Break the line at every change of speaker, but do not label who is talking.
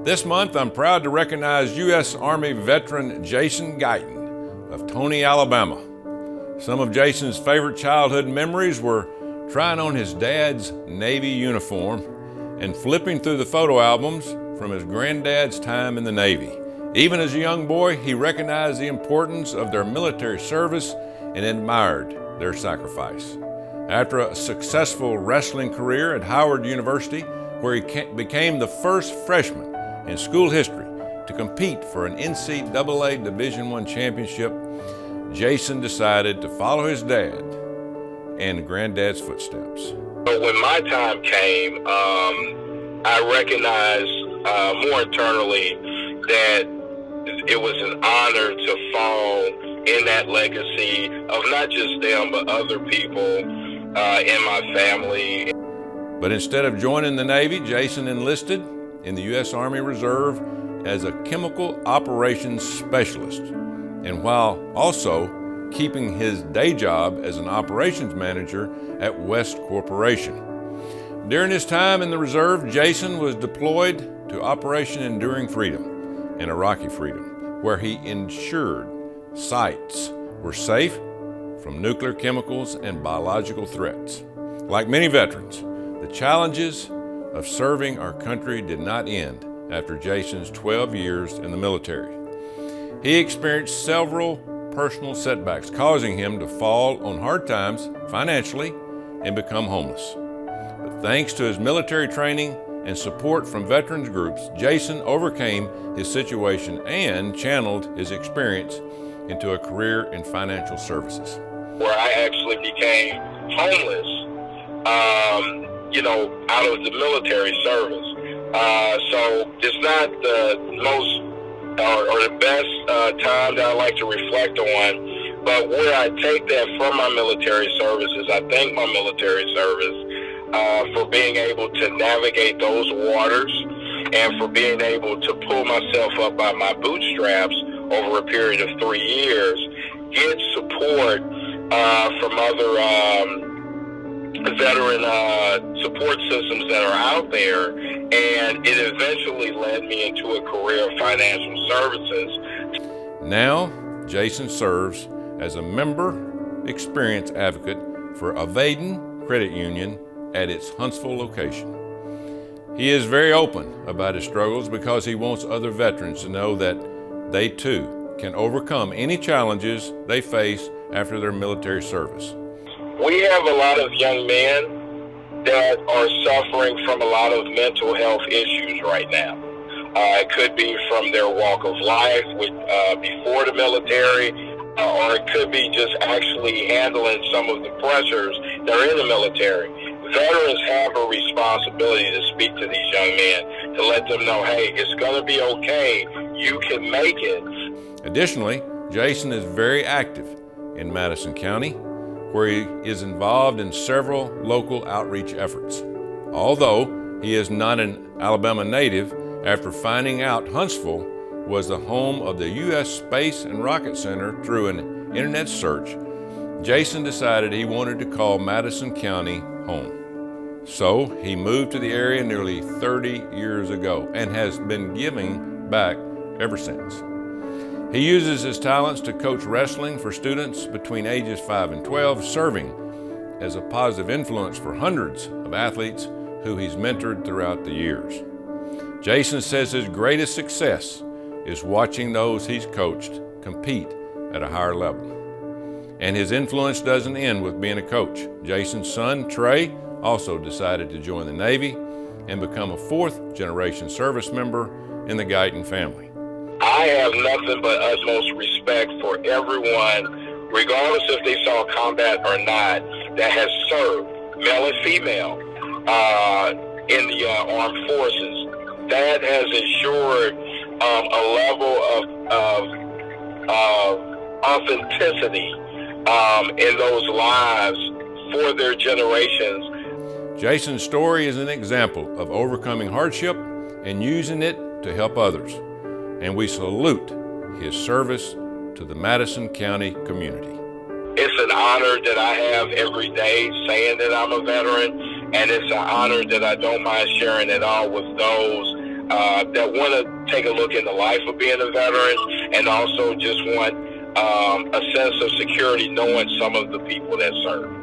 This month, I'm proud to recognize U.S. Army veteran Jason Guyton of Toney, Alabama. Some of Jason's favorite childhood memories were trying on his dad's Navy uniform and flipping through the photo albums from his granddad's time in the Navy. Even as a young boy, he recognized the importance of their military service and admired their sacrifice. After a successful wrestling career at Howard University, where he became the first freshman in school history to compete for an NCAA Division I championship, Jason decided to follow his dad and granddad's footsteps.
When my time came, I recognized more internally that it was an honor to follow in that legacy of not just them, but other people in my family.
But instead of joining the Navy, Jason enlisted in the U.S. Army Reserve as a chemical operations specialist, and while also keeping his day job as an operations manager at West Corporation. During his time in the Reserve, Jason was deployed to Operation Enduring Freedom and Iraqi Freedom, where he ensured sites were safe from nuclear, chemicals, and biological threats. Like many veterans, the challenges of serving our country did not end after Jason's 12 years in the military. He experienced several personal setbacks, causing him to fall on hard times financially and become homeless. But thanks to his military training and support from veterans groups, Jason overcame his situation and channeled his experience into a career in financial services.
Where I actually became homeless, out of the military service. So it's not the most or the best time that I like to reflect on, but where I take that from my military services, I thank my military service for being able to navigate those waters and for being able to pull myself up by my bootstraps over a period of 3 years, get support from other veteran support systems that are out there, and it eventually led me into a career of financial services.
Now, Jason serves as a member experience advocate for Guyton Credit Union at its Huntsville location. He is very open about his struggles because he wants other veterans to know that they too can overcome any challenges they face after their military service.
We have a lot of young men that are suffering from a lot of mental health issues right now. It could be from their walk of life before the military, or it could be just actually handling some of the pressures that are in the military. Veterans have a responsibility to speak to these young men, to let them know, hey, it's going to be okay, you can make it.
Additionally, Jason is very active in Madison County, where he is involved in several local outreach efforts. Although he is not an Alabama native, after finding out Huntsville was the home of the U.S. Space and Rocket Center through an internet search, Jason decided he wanted to call Madison County home. So he moved to the area nearly 30 years ago and has been giving back ever since. He uses his talents to coach wrestling for students between ages 5 and 12, serving as a positive influence for hundreds of athletes who he's mentored throughout the years. Jason says his greatest success is watching those he's coached compete at a higher level. And his influence doesn't end with being a coach. Jason's son, Trey, also decided to join the Navy and become a fourth-generation service member in the Guyton family.
I have nothing but utmost respect for everyone, regardless if they saw combat or not, that has served, male and female, in the armed forces. That has ensured a level of authenticity in those lives for their generations.
Jason's story is an example of overcoming hardship and using it to help others. And we salute his service to the Madison County community.
It's an honor that I have every day saying that I'm a veteran, and it's an honor that I don't mind sharing it all with those that want to take a look in the life of being a veteran, and also just want a sense of security knowing some of the people that serve.